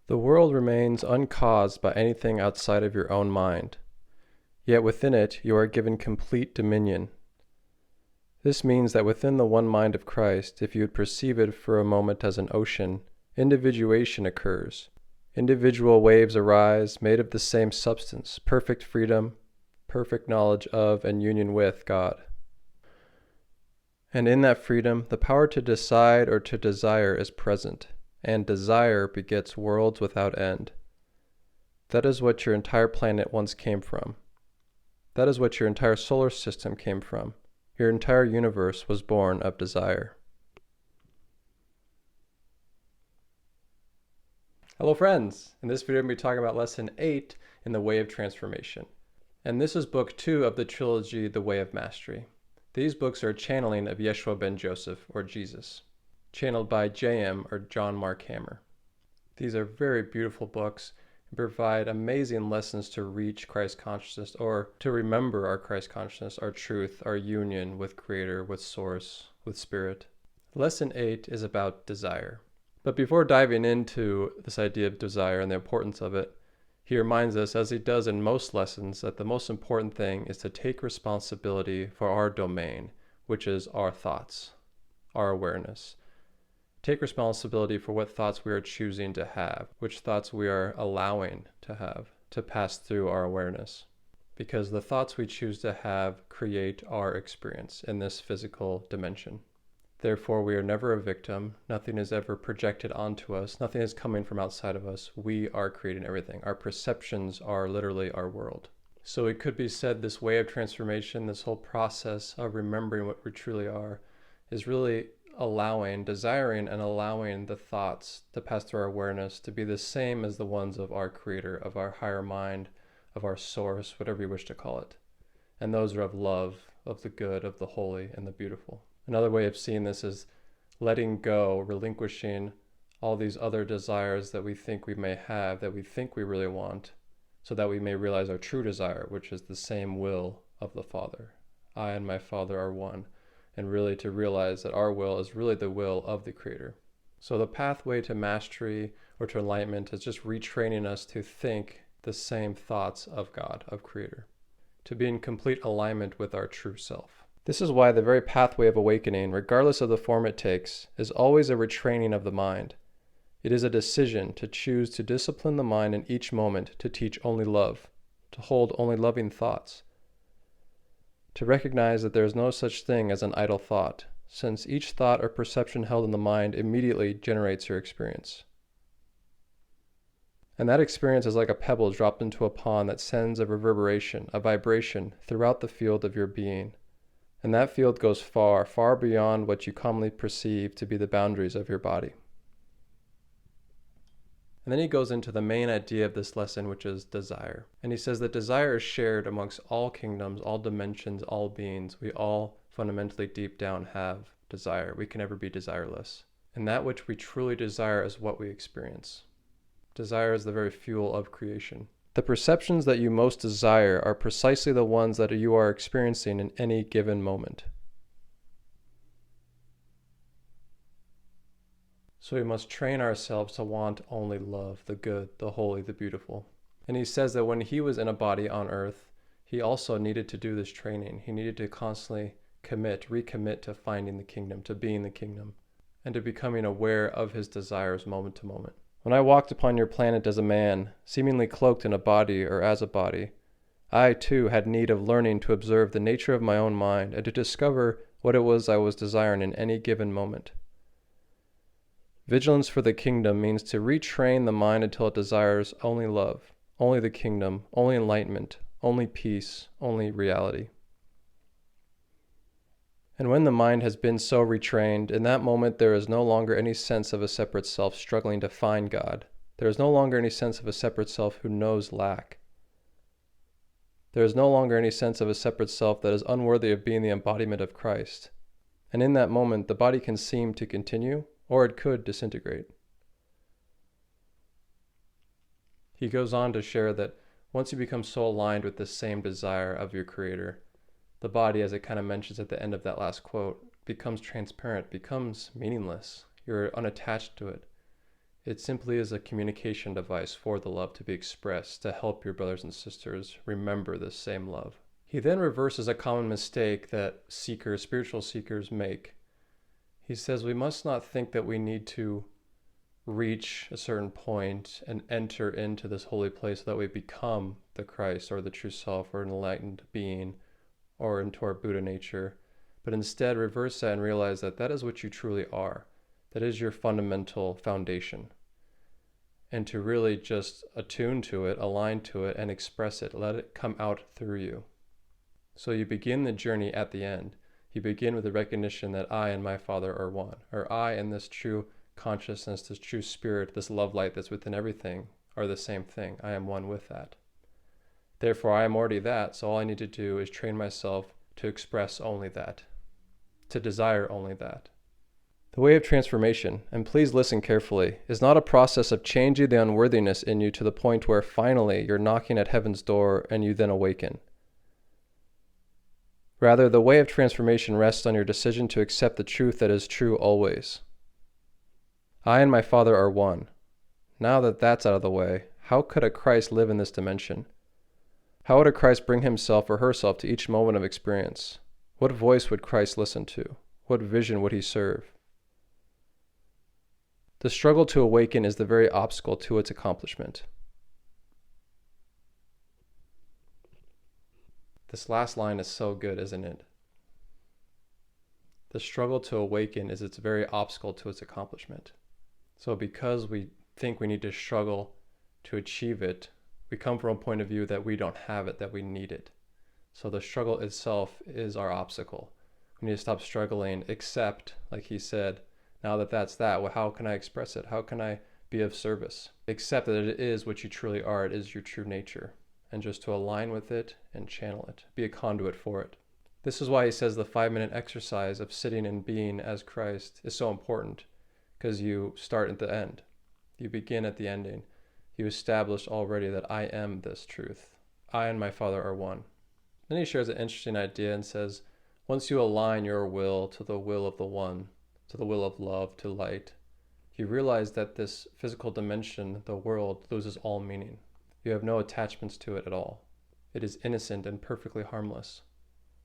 The world remains uncaused by anything outside of your own mind, yet within it you are given complete dominion. This means that within the one mind of Christ, if you would perceive it for a moment as an ocean, individuation occurs. Individual waves arise, made of the same substance, perfect freedom, perfect knowledge of and union with God. And in that freedom, the power to decide or to desire is present, and desire begets worlds without end. That is what your entire planet once came from. That is what your entire solar system came from. Your entire universe was born of desire. Hello friends! In this video I'm going to be talking about Lesson 8 in the Way of Transformation. And this is Book 2 of the trilogy The Way of Mastery. These books are a channeling of Jeshua ben Joseph, or Jesus, channeled by Jayem, or JON MARC HAMMER. These are very beautiful books and provide amazing lessons to reach Christ consciousness, or to remember our Christ consciousness, our truth, our union with Creator, with Source, with Spirit. Lesson 8 is about desire. But before diving into this idea of desire and the importance of it, he reminds us, as he does in most lessons, that the most important thing is to take responsibility for our domain, which is our thoughts, our awareness. Take responsibility for what thoughts we are choosing to have, which thoughts we are allowing to have, to pass through our awareness. Because the thoughts we choose to have create our experience in this physical dimension. Therefore, we are never a victim. Nothing is ever projected onto us. Nothing is coming from outside of us. We are creating everything. Our perceptions are literally our world. So it could be said this way of transformation, this whole process of remembering what we truly are, is really desiring and allowing the thoughts to pass through our awareness to be the same as the ones of our Creator, of our higher mind, of our Source, whatever you wish to call it. And those are of love, of the good, of the holy, and the beautiful. Another way of seeing this is letting go, relinquishing all these other desires that we think we may have, that we think we really want, so that we may realize our true desire, which is the same will of the Father. I and my Father are one. And really to realize that our will is really the will of the Creator. So the pathway to mastery or to enlightenment is just retraining us to think the same thoughts of God, of Creator, to be in complete alignment with our true self. This is why the very pathway of awakening, regardless of the form it takes, is always a retraining of the mind. It is a decision to choose to discipline the mind in each moment to teach only love, to hold only loving thoughts, to recognize that there is no such thing as an idle thought, since each thought or perception held in the mind immediately generates your experience. And that experience is like a pebble dropped into a pond that sends a reverberation, a vibration throughout the field of your being. And that field goes far, far beyond what you commonly perceive to be the boundaries of your body. And then he goes into the main idea of this lesson, which is desire. And he says that desire is shared amongst all kingdoms, all dimensions, all beings. We all fundamentally deep down have desire. We can never be desireless. And that which we truly desire is what we experience. Desire is the very fuel of creation. The perceptions that you most desire are precisely the ones that you are experiencing in any given moment. So we must train ourselves to want only love, the good, the holy, the beautiful. And he says that when he was in a body on earth, he also needed to do this training. He needed to constantly recommit to finding the kingdom, to being the kingdom, and to becoming aware of his desires moment to moment. When I walked upon your planet as a man, seemingly cloaked in a body or as a body, I too had need of learning to observe the nature of my own mind and to discover what it was I was desiring in any given moment. Vigilance for the kingdom means to retrain the mind until it desires only love, only the kingdom, only enlightenment, only peace, only reality. And when the mind has been so retrained, in that moment there is no longer any sense of a separate self struggling to find God. There is no longer any sense of a separate self who knows lack. There is no longer any sense of a separate self that is unworthy of being the embodiment of Christ. And in that moment, the body can seem to continue, or it could disintegrate. He goes on to share that once you become so aligned with the same desire of your Creator, the body, as it kind of mentions at the end of that last quote, becomes transparent, becomes meaningless. You're unattached to it. It simply is a communication device for the love to be expressed to help your brothers and sisters remember this same love. He then reverses a common mistake that spiritual seekers make. He says we must not think that we need to reach a certain point and enter into this holy place so that we become the Christ or the true self or an enlightened being or into our Buddha nature, but instead reverse that and realize that that is what you truly are. That is your fundamental foundation. And to really just attune to it, align to it, and express it, let it come out through you. So you begin the journey at the end. You begin with the recognition that I and my Father are one, or I and this true consciousness, this true spirit, this love light that's within everything are the same thing. I am one with that. Therefore, I am already that, so all I need to do is train myself to express only that, to desire only that. The way of transformation, and please listen carefully, is not a process of changing the unworthiness in you to the point where finally you're knocking at heaven's door and you then awaken. Rather, the way of transformation rests on your decision to accept the truth that is true always. I and my Father are one. Now that that's out of the way, how could a Christ live in this dimension? How would a Christ bring himself or herself to each moment of experience? What voice would Christ listen to? What vision would he serve? The struggle to awaken is the very obstacle to its accomplishment. This last line is so good, isn't it? The struggle to awaken is its very obstacle to its accomplishment. So because we think we need to struggle to achieve it, we come from a point of view that we don't have it, that we need it. So the struggle itself is our obstacle. We need to stop struggling, accept, like he said, now that that's that, well, how can I express it? How can I be of service? Accept that it is what you truly are. It is your true nature. And just to align with it and channel it. Be a conduit for it. This is why he says the 5-minute exercise of sitting and being as Christ is so important, because you start at the end. You begin at the ending. You establish already that I am this truth. I and my Father are one. Then he shares an interesting idea and says, once you align your will to the will of the one, to the will of love, to light, you realize that this physical dimension, the world, loses all meaning. You have no attachments to it at all. It is innocent and perfectly harmless.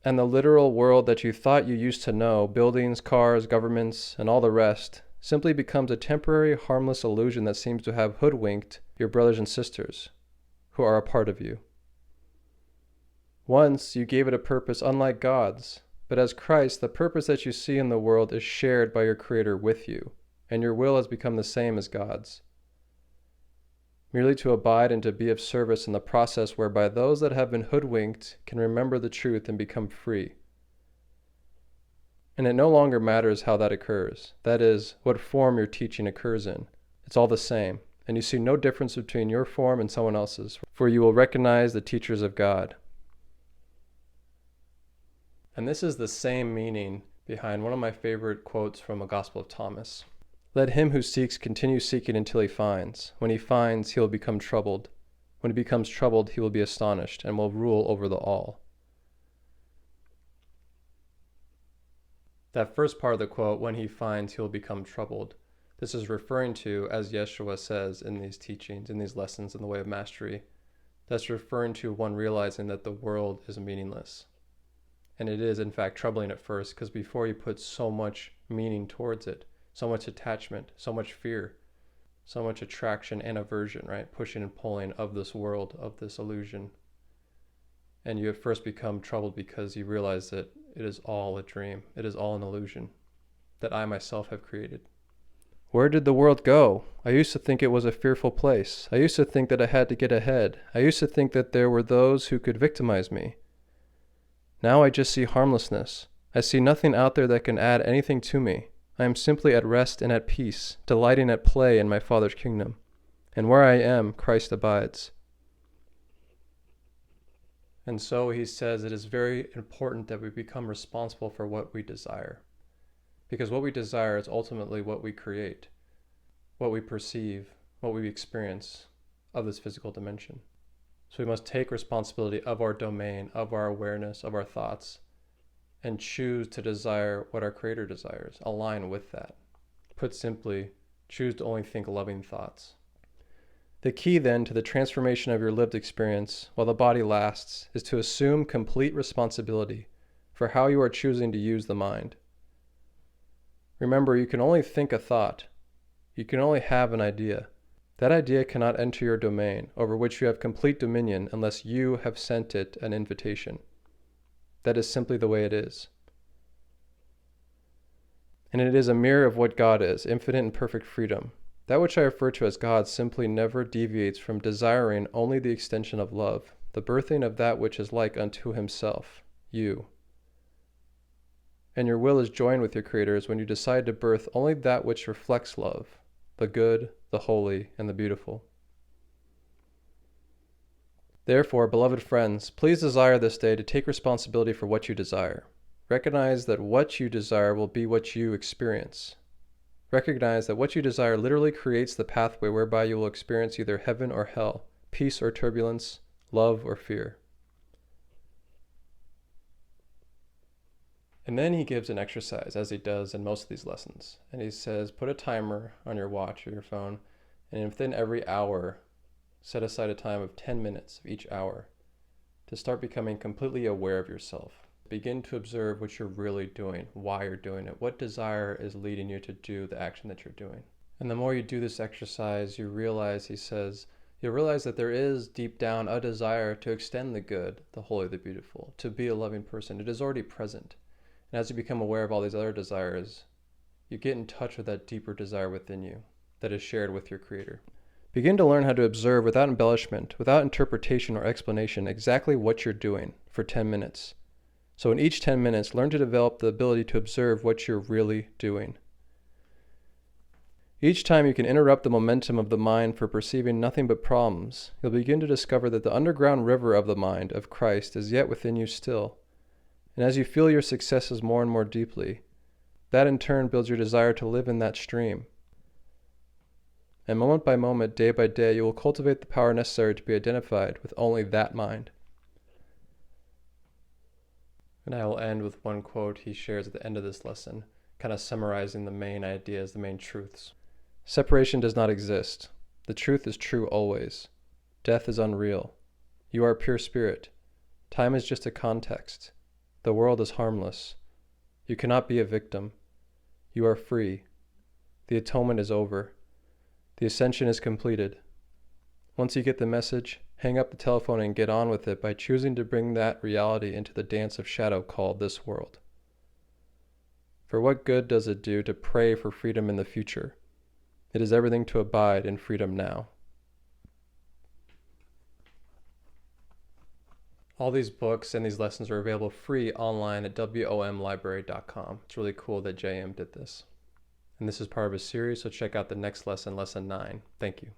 And the literal world that you thought you used to know, buildings, cars, governments, and all the rest, simply becomes a temporary, harmless illusion that seems to have hoodwinked your brothers and sisters, who are a part of you. Once you gave it a purpose unlike God's, but as Christ, the purpose that you see in the world is shared by your Creator with you, and your will has become the same as God's. Merely to abide and to be of service in the process whereby those that have been hoodwinked can remember the truth and become free. And it no longer matters how that occurs. That is, what form your teaching occurs in. It's all the same, and you see no difference between your form and someone else's, for you will recognize the teachers of God. And this is the same meaning behind one of my favorite quotes from a Gospel of Thomas. Let him who seeks continue seeking until he finds. When he finds, he will become troubled. When he becomes troubled, he will be astonished and will rule over the all. That first part of the quote, when he finds, he will become troubled. This is referring to, as Jeshua says in these teachings, in these lessons in the way of mastery, that's referring to one realizing that the world is meaningless. And it is, in fact, troubling at first, because before you put so much meaning towards it, so much attachment, so much fear, so much attraction and aversion, right? Pushing and pulling of this world, of this illusion. And you at first become troubled because you realize that it is all a dream. It is all an illusion that I myself have created. Where did the world go? I used to think it was a fearful place. I used to think that I had to get ahead. I used to think that there were those who could victimize me. Now I just see harmlessness. I see nothing out there that can add anything to me. I am simply at rest and at peace, delighting at play in my Father's kingdom. And where I am, Christ abides. And so he says it is very important that we become responsible for what we desire. Because what we desire is ultimately what we create, what we perceive, what we experience of this physical dimension. So we must take responsibility of our domain, of our awareness, of our thoughts, and choose to desire what our Creator desires, align with that. Put simply, Choose to only think loving thoughts. The key then to the transformation of your lived experience while the body lasts is to assume complete responsibility for how you are choosing to use the mind. Remember, you can only think a thought. You can only have an idea. That idea cannot enter your domain, over which you have complete dominion, unless you have sent it an invitation. That is simply the way it is. And it is a mirror of what God is, infinite and perfect freedom. That which I refer to as God simply never deviates from desiring only the extension of love, the birthing of that which is like unto himself, you. And your will is joined with your Creator's when you decide to birth only that which reflects love, the good, the holy, and the beautiful. Therefore, beloved friends, please desire this day to take responsibility for what you desire. Recognize that what you desire will be what you experience. Recognize that what you desire literally creates the pathway whereby you will experience either heaven or hell, peace or turbulence, love or fear. And then he gives an exercise, as he does in most of these lessons. And he says, put a timer on your watch or your phone, and within every hour, set aside a time of 10 minutes of each hour to start becoming completely aware of yourself. Begin to observe what you're really doing, why you're doing it, what desire is leading you to do the action that you're doing. And the more you do this exercise, you realize, he says, you'll realize that there is deep down a desire to extend the good, the holy, the beautiful, to be a loving person. It is already present. And as you become aware of all these other desires, you get in touch with that deeper desire within you that is shared with your Creator. Begin to learn how to observe without embellishment, without interpretation or explanation, exactly what you're doing for 10 minutes. So in each 10 minutes, learn to develop the ability to observe what you're really doing. Each time you can interrupt the momentum of the mind for perceiving nothing but problems, you'll begin to discover that the underground river of the mind of Christ is yet within you still. And as you feel your successes more and more deeply, that in turn builds your desire to live in that stream. And moment by moment, day by day, you will cultivate the power necessary to be identified with only that mind. And I will end with one quote he shares at the end of this lesson, kind of summarizing the main ideas, the main truths. Separation does not exist. The truth is true always. Death is unreal. You are pure spirit. Time is just a context. The world is harmless. You cannot be a victim. You are free. The atonement is over. The ascension is completed. Once you get the message, hang up the telephone and get on with it by choosing to bring that reality into the dance of shadow called this world. For what good does it do to pray for freedom in the future? It is everything to abide in freedom now. All these books and these lessons are available free online at womlibrary.com. It's really cool that Jayem did this. And this is part of a series, so check out the next lesson, lesson 9. Thank you.